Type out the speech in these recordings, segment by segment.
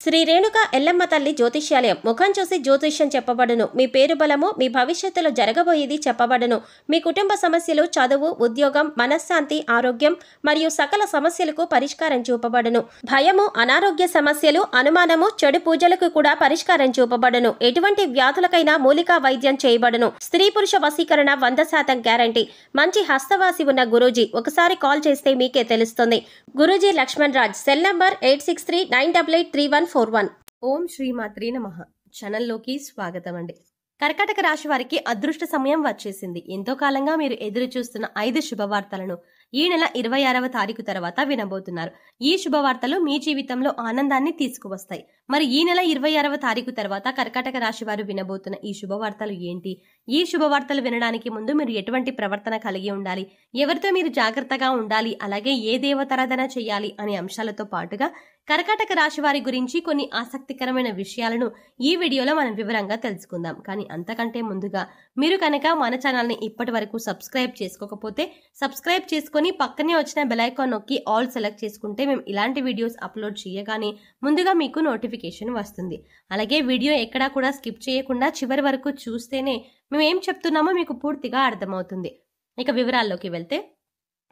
శ్రీ రేణుక ఎల్లమ్మ తల్లి జ్యోతిష్యాలయం. ముఖం చూసి జ్యోతిష్యం చెప్పబడును. మీ పేరు బలము, మీ భవిష్యత్తులో జరగబోయేది చెప్పబడును. మీ కుటుంబ సమస్యలు, చదువు, ఉద్యోగం, మనశ్శాంతి, ఆరోగ్యం మరియు సకల సమస్యలకు పరిష్కారం చూపబడును. భయము, అనారోగ్య సమస్యలు, అనుమానము, చెడు పూజలకు కూడా పరిష్కారం చూపబడును. ఎటువంటి వ్యాధులకైనా మూలికా వైద్యం చేయబడును. స్త్రీ పురుష వశీకరణ 100% గ్యారంటీ. మంచి హస్తవాసి ఉన్న గురూజీ. ఒకసారి కాల్ చేస్తే మీకే తెలుస్తుంది. గురూజీ లక్ష్మణ్ రాజ్. Cell number 8639883141. ఓం శ్రీమాత్రే నమః. ఛానల్లోకి స్వాగతం అండి. కర్కాటక రాశి వారికి అదృష్ట సమయం వచ్చేసింది. ఎంతో కాలంగా మీరు ఎదురు చూస్తున్న 5 శుభవార్తలను ఈ నెల 26వ తారీఖు తర్వాత వినబోతున్నారు. ఈ శుభవార్తలు మీ జీవితంలో ఆనందాన్ని తీసుకువస్తాయి. మరి ఈ నెల 26వ తారీఖు తర్వాత కర్కాటక రాశి వారు వినబోతున్న ఈ శుభవార్తలు ఏంటి? ఈ శుభవార్తలు వినడానికి ముందు మీరు ఎటువంటి ప్రవర్తన కలిగి ఉండాలి, ఎవరితో మీరు జాగ్రత్తగా ఉండాలి, అలాగే ఏ దేవతారాధన చేయాలి అనే అంశాలతో పాటుగా కర్కాటక రాశి వారి గురించి కొన్ని ఆసక్తికరమైన విషయాలను ఈ వీడియోలో మనం వివరంగా తెలుసుకుందాం. కానీ అంతకంటే ముందుగా మీరు కనుక మన ఛానల్ని ఇప్పటి వరకు సబ్స్క్రైబ్ చేసుకోకపోతే సబ్స్క్రైబ్ చేసుకొని పక్కనే వచ్చిన బెల్ ఐకాన్ నొక్కి ఆల్ సెలెక్ట్ చేసుకుంటే మేము ఇలాంటి వీడియోస్ అప్లోడ్ చేయగానే ముందుగా మీకు నోటిఫికేషన్ వస్తుంది. అలాగే వీడియో ఎక్కడా కూడా స్కిప్ చేయకుండా చివరి వరకు చూస్తేనే మేము ఏం చెప్తున్నామో మీకు పూర్తిగా అర్థమవుతుంది. ఇక వివరాల్లోకి వెళ్తే,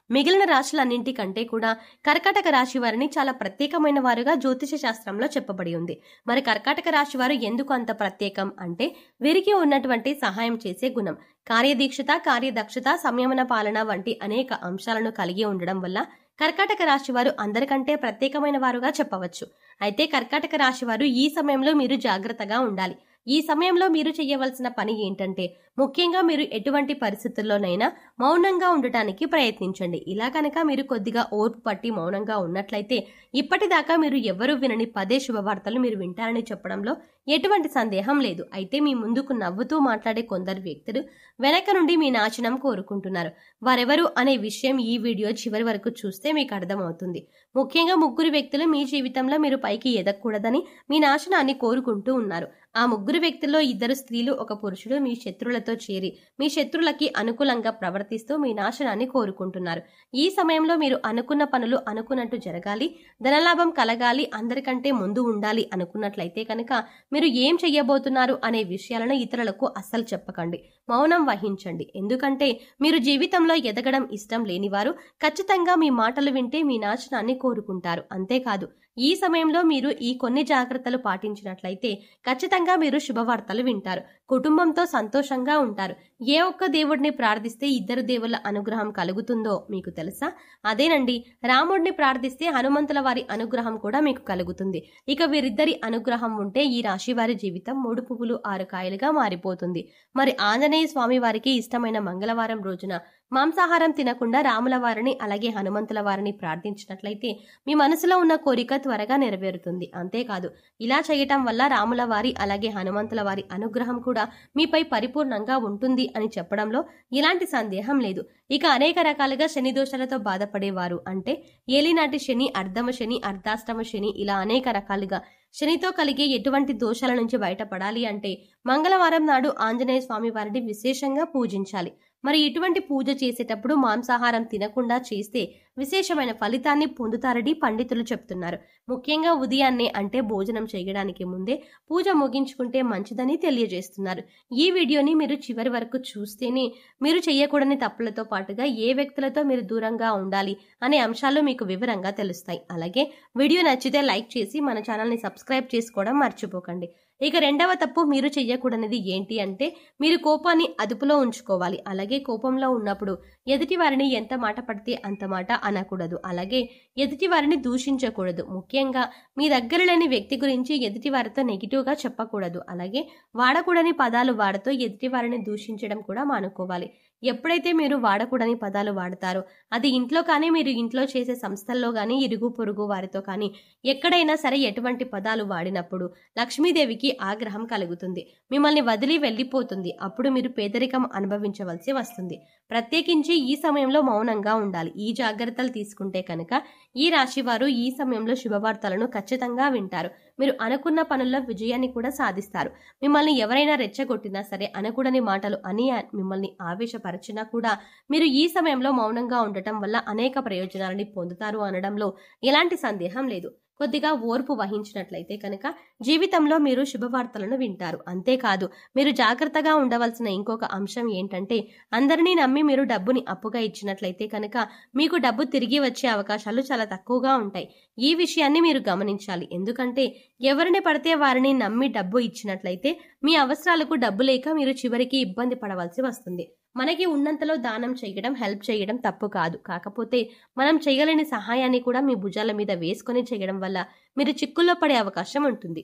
మిగిలిన రాశులన్నింటికంటే కూడా కర్కాటక రాశి వారిని చాలా ప్రత్యేకమైన వారుగా జ్యోతిష శాస్త్రంలో చెప్పబడి ఉంది. మరి కర్కాటక రాశి వారు ఎందుకు అంత ప్రత్యేకం అంటే, వీరికి ఉన్నటువంటి సహాయం చేసే గుణం, కార్యదీక్షత, కార్యదక్షత, సంయమన పాలన వంటి అనేక అంశాలను కలిగి ఉండడం వల్ల కర్కాటక రాశి వారు అందరికంటే ప్రత్యేకమైన వారుగా చెప్పవచ్చు. అయితే కర్కాటక రాశి వారు ఈ సమయంలో మీరు జాగ్రత్తగా ఉండాలి. ఈ సమయంలో మీరు చేయవలసిన పని ఏంటంటే, ముఖ్యంగా మీరు ఎటువంటి పరిస్థితుల్లోనైనా మౌనంగా ఉండటానికి ప్రయత్నించండి. ఇలా కనుక మీరు కొద్దిగా ఓర్పు పట్టి మౌనంగా ఉన్నట్లయితే ఇప్పటిదాకా మీరు ఎవరూ వినని 10 శుభవార్తలు మీరు వింటారని చెప్పడంలో ఎటువంటి సందేహం లేదు. అయితే మీ ముందుకు నవ్వుతూ మాట్లాడే కొందరు వ్యక్తులు వెనక నుండి మీ నాశనం కోరుకుంటున్నారు. వారెవరు అనే విషయం ఈ వీడియో చివరి వరకు చూస్తే మీకు అర్థమవుతుంది. ముఖ్యంగా 3 వ్యక్తులు మీ జీవితంలో మీరు పైకి ఎదగకూడదని మీ నాశనాన్ని కోరుకుంటూ ఉన్నారు. ఆ 3 వ్యక్తుల్లో 2 స్త్రీలు, 1 పురుషుడు మీ శత్రులతో చేరి మీ శత్రులకి అనుకూలంగా ప్రవర్తిస్తూ మీ నాశనాన్ని కోరుకుంటున్నారు. ఈ సమయంలో మీరు అనుకున్న పనులు అనుకున్నట్టు జరగాలి, ధనలాభం కలగాలి, అందరికంటే ముందు ఉండాలి అనుకున్నట్లయితే కనుక మీరు ఏం చెయ్యబోతున్నారు అనే విషయాలను ఇతరులకు అస్సలు చెప్పకండి. మౌనం వహించండి. ఎందుకంటే మీరు జీవితంలో ఎదగడం ఇష్టం లేనివారు ఖచ్చితంగా మీ మాటలు వింటే మీ నాశనాన్ని కోరుకుంటారు. అంతేకాదు, ఈ సమయంలో మీరు ఈ కొన్ని జాగ్రత్తలు పాటించినట్లయితే ఖచ్చితంగా మీరు శుభవార్తలు వింటారు. కుటుంబంతో సంతోషంగా ఉంటారు. ఏ ఒక్క దేవుడిని ప్రార్థిస్తే 2 దేవుళ్ళ అనుగ్రహం కలుగుతుందో మీకు తెలుసా? అదేనండి, రాముడిని ప్రార్థిస్తే హనుమంతుల వారి అనుగ్రహం కూడా మీకు కలుగుతుంది. ఇక వీరిద్దరి అనుగ్రహం ఉంటే ఈ రాశి వారి జీవితం 3 పువ్వులు 6 కాయలుగా మారిపోతుంది. మరి ఆంజనేయ స్వామి వారికి ఇష్టమైన మంగళవారం రోజున మాంసాహారం తినకుండా రాముల వారిని అలాగే హనుమంతుల వారిని ప్రార్థించినట్లయితే మీ మనసులో ఉన్న కోరిక త్వరగా నెరవేరుతుంది. అంతేకాదు, ఇలా చేయటం వల్ల రాముల వారి అలాగే హనుమంతుల వారి అనుగ్రహం కూడా మీపై పరిపూర్ణంగా ఉంటుంది అని చెప్పడంలో ఎలాంటి సందేహం లేదు. ఇక అనేక రకాలుగా శని దోషాలతో బాధపడేవారు, అంటే ఏలినాటి శని, అర్ధమ శని, అర్ధాష్టమ శని, ఇలా అనేక రకాలుగా శనితో కలిగే ఎటువంటి దోషాల నుంచి బయటపడాలి అంటే మంగళవారం నాడు ఆంజనేయ స్వామి వారిని విశేషంగా పూజించాలి. మరి ఇటువంటి పూజ చేసేటప్పుడు మాంసాహారం తినకుండా చేస్తే విశేషమైన ఫలితాన్ని పొందుతారని పండితులు చెప్తున్నారు. ముఖ్యంగా ఉదయాన్నే, అంటే భోజనం చేయడానికి ముందే పూజ ముగించుకుంటే మంచిదని తెలియజేస్తున్నారు. ఈ వీడియోని మీరు చివరి వరకు చూస్తేనే మీరు చేయకూడని తప్పులతో పాటుగా ఏ వ్యక్తులతో మీరు దూరంగా ఉండాలి అనే అంశాలు మీకు వివరంగా తెలుస్తాయి. అలాగే వీడియో నచ్చితే లైక్ చేసి మన ఛానల్ని సబ్స్క్రైబ్ చేసుకోవడం మర్చిపోకండి. ఇక 2వ తప్పు మీరు చెయ్యకూడనిది ఏంటి అంటే, మీరు కోపాన్ని అదుపులో ఉంచుకోవాలి. అలాగే కోపంలో ఉన్నప్పుడు ఎదుటి వారిని ఎంత మాట పడితే అంత మాట అనకూడదు. అలాగే ఎదుటి వారిని దూషించకూడదు. ముఖ్యంగా మీ దగ్గర లేని వ్యక్తి గురించి ఎదుటి వారితో నెగిటివ్గా చెప్పకూడదు. అలాగే వాడకూడని పదాలు వాడుతూ ఎదుటి వారిని దూషించడం కూడా మానుకోవాలి. ఎప్పుడైతే మీరు వాడకూడని పదాలు వాడతారో అది ఇంట్లో కానీ, మీరు ఇంట్లో చేసే సంస్థల్లో కానీ, ఇరుగు పొరుగు వారితో కానీ ఎక్కడైనా సరే ఎటువంటి పదాలు వాడినప్పుడు లక్ష్మీదేవికి ఆగ్రహం కలుగుతుంది, మిమ్మల్ని వదిలి వెళ్ళిపోతుంది. అప్పుడు మీరు పేదరికం అనుభవించవలసి వస్తుంది. ప్రత్యేకించి ఈ సమయంలో మౌనంగా ఉండాలి. ఈ జాగ్రత్తలు తీసుకుంటే కనుక ఈ రాశి వారు ఈ సమయంలో శుభవార్తలను ఖచ్చితంగా వింటారు. మీరు అనుకున్న పనుల్లో విజయాన్ని కూడా సాధిస్తారు. మిమ్మల్ని ఎవరైనా రెచ్చగొట్టినా సరే, అనకూడని మాటలు అని మిమ్మల్ని ఆవేశపరిచినా కూడా మీరు ఈ సమయంలో మౌనంగా ఉండటం వల్ల అనేక ప్రయోజనాలని పొందుతారు అనడంలో ఎలాంటి సందేహం లేదు. కొద్దిగా ఓర్పు వహించినట్లయితే కనుక జీవితంలో మీరు శుభవార్తలను వింటారు. అంతేకాదు మీరు జాగ్రత్తగా ఉండవలసిన ఇంకొక అంశం ఏంటంటే, అందరినీ నమ్మి మీరు డబ్బుని అప్పుగా ఇచ్చినట్లయితే కనుక మీకు డబ్బు తిరిగి వచ్చే అవకాశాలు చాలా తక్కువగా ఉంటాయి. ఈ విషయాన్ని మీరు గమనించాలి. ఎందుకంటే ఎవరిని పడితే వారిని నమ్మి డబ్బు ఇచ్చినట్లయితే మీ అవసరాలకు డబ్బు లేక మీరు చివరికి ఇబ్బంది పడవలసి వస్తుంది. మనకి ఉన్నంతలో దానం చేయడం, హెల్ప్ చేయడం తప్పు కాదు. కాకపోతే మనం చేయలేని సహాయాన్ని కూడా మీ భుజాల మీద వేసుకొని చేయడం వల్ల మీరు చిక్కుల్లో పడే అవకాశం ఉంటుంది.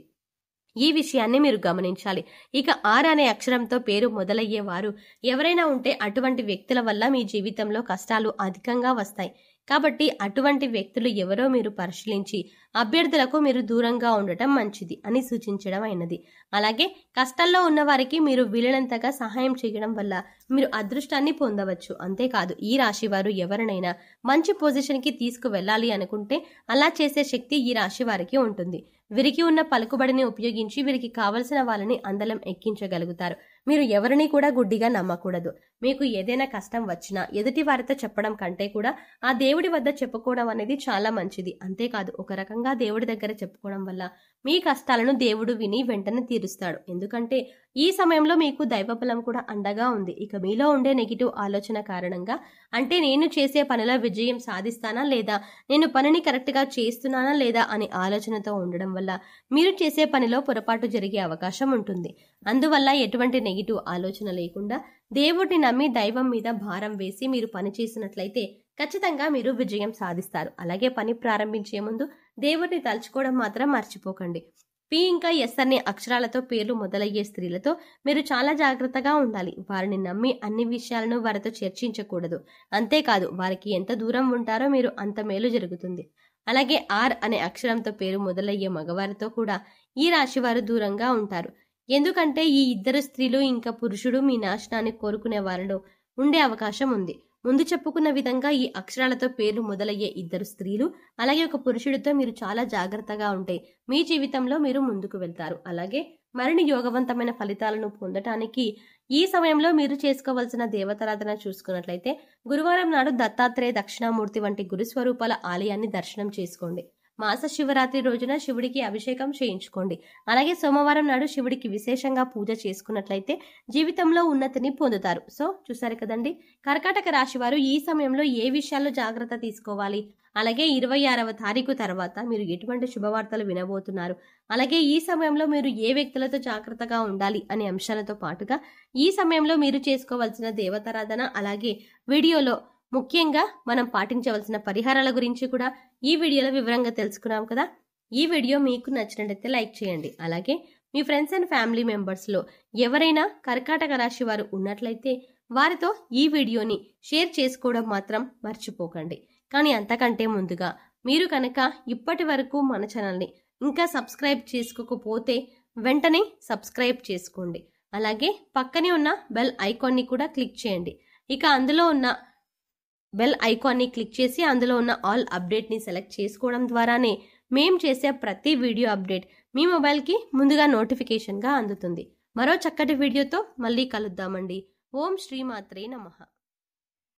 ఈ విషయాన్ని మీరు గమనించాలి. ఇక ఆర్ అనే అక్షరంతో పేరు మొదలయ్యేవారు ఎవరైనా ఉంటే అటువంటి వ్యక్తుల వల్ల మీ జీవితంలో కష్టాలు అధికంగా వస్తాయి. కాబట్టి అటువంటి వ్యక్తులు ఎవరో మీరు పరిశీలించి అభ్యర్థులకు మీరు దూరంగా ఉండటం మంచిది అని సూచించడం అయినది. అలాగే కష్టాల్లో ఉన్న వారికి మీరు వీలైనంతగా సహాయం చేయడం వల్ల మీరు అదృష్టాన్ని పొందవచ్చు. అంతేకాదు ఈ రాశి వారు ఎవరినైనా మంచి పొజిషన్కి తీసుకువెళ్ళాలి అనుకుంటే అలా చేసే శక్తి ఈ రాశి వారికి ఉంటుంది. వీరికి ఉన్న పలుకుబడిని ఉపయోగించి వీరికి కావలసిన వాళ్ళని అందలం ఎక్కించగలుగుతారు. మీరు ఎవరిని కూడా గుడ్డిగా నమ్మకూడదు. మీకు ఏదైనా కష్టం వచ్చినా ఎదుటి వారితో చెప్పడం కంటే కూడా ఆ దేవుడి వద్ద చెప్పుకోవడం అనేది చాలా మంచిది. అంతేకాదు ఒక రకంగా దేవుడి దగ్గర చెప్పుకోవడం వల్ల మీ కష్టాలను దేవుడు విని వెంటనే తీరుస్తాడు. ఎందుకంటే ఈ సమయంలో మీకు దైవబలం కూడా అండగా ఉంది. ఇక మీలో ఉండే నెగిటివ్ ఆలోచన కారణంగా, అంటే నేను చేసే పనిలో విజయం సాధిస్తానా లేదా, నేను పనిని కరెక్ట్గా చేస్తున్నానా లేదా అనే ఆలోచనతో ఉండడం వల్ల మీరు చేసే పనిలో పొరపాటు జరిగే అవకాశం ఉంటుంది. అందువల్ల ఎటువంటి నెగిటివ్ ఆలోచన లేకుండా దేవుడిని నమ్మి దైవం మీద భారం వేసి మీరు పని చేసినట్లయితే ఖచ్చితంగా మీరు విజయం సాధిస్తారు. అలాగే పని ప్రారంభించే ముందు దేవుడిని తలుచుకోవడం మాత్రం మర్చిపోకండి. పి ఇంకా ఎస్ అనే అక్షరాలతో పేర్లు మొదలయ్యే స్త్రీలతో మీరు చాలా జాగ్రత్తగా ఉండాలి. వారిని నమ్మి అన్ని విషయాలను వారితో చర్చించకూడదు. అంతేకాదు వారికి ఎంత దూరం ఉంటారో మీరు అంత మేలు జరుగుతుంది. అలాగే ఆర్ అనే అక్షరంతో పేరు మొదలయ్యే మగవారితో కూడా ఈ రాశి వారు దూరంగా ఉంటారు. ఎందుకంటే ఈ ఇద్దరు స్త్రీలు ఇంకా పురుషుడు మీ నాశనాన్ని కోరుకునే వారిలో ఉండే అవకాశం ఉంది. ముందు చెప్పుకున్న విధంగా ఈ అక్షరాలతో పేర్లు మొదలయ్యే ఇద్దరు స్త్రీలు అలాగే ఒక పురుషుడితో మీరు చాలా జాగ్రత్తగా ఉంటే మీ జీవితంలో మీరు ముందుకు వెళ్తారు. అలాగే మరిన్ని యోగవంతమైన ఫలితాలను పొందటానికి ఈ సమయంలో మీరు చేసుకోవాల్సిన దేవతారాధన చూసుకున్నట్లయితే గురువారం నాడు దత్తాత్రేయ దక్షిణామూర్తి వంటి గురుస్వరూపాల ఆలయాన్ని దర్శనం చేసుకోండి. మాస శివరాత్రి రోజున శివుడికి అభిషేకం చేయించుకోండి. అలాగే సోమవారం నాడు శివుడికి విశేషంగా పూజ చేసుకున్నట్లయితే జీవితంలో ఉన్నతిని పొందుతారు. సో చూసారు కదండి, కర్కాటక రాశి వారు ఈ సమయంలో ఏ విషయాల్లో జాగ్రత్త తీసుకోవాలి, అలాగే 26వ తారీఖు తర్వాత మీరు ఎటువంటి శుభవార్తలు వినబోతున్నారు, అలాగే ఈ సమయంలో మీరు ఏ వ్యక్తులతో జాగ్రత్తగా ఉండాలి అనే అంశాలతో పాటుగా ఈ సమయంలో మీరు చేసుకోవాల్సిన దేవతారాధన, అలాగే వీడియోలో ముఖ్యంగా మనం పాటించవలసిన పరిహారాల గురించి కూడా ఈ వీడియోలో వివరంగా తెలుసుకున్నాం కదా. ఈ వీడియో మీకు నచ్చినట్లయితే లైక్ చేయండి. అలాగే మీ ఫ్రెండ్స్ అండ్ ఫ్యామిలీ మెంబర్స్లో ఎవరైనా కర్కాటక రాశి వారు ఉన్నట్లయితే వారితో ఈ వీడియోని షేర్ చేసుకోవడం మాత్రం మర్చిపోకండి. కానీ అంతకంటే ముందుగా మీరు కనుక ఇప్పటి వరకు మన ఛానల్ని ఇంకా సబ్స్క్రైబ్ చేసుకోకపోతే వెంటనే సబ్స్క్రైబ్ చేసుకోండి. అలాగే పక్కనే ఉన్న బెల్ ఐకాన్ని కూడా క్లిక్ చేయండి. ఇక అందులో ఉన్న బెల్ ఐకాన్ని క్లిక్ చేసి అందులో ఉన్న ఆల్ అప్డేట్ని సెలెక్ట్ చేసుకోవడం ద్వారానే మేము చేసే ప్రతి వీడియో అప్డేట్ మీ మొబైల్కి ముందుగా నోటిఫికేషన్గా అందుతుంది. మరో చక్కటి వీడియోతో మళ్ళీ కలుద్దామండి. ఓం శ్రీమాత్రే నమః.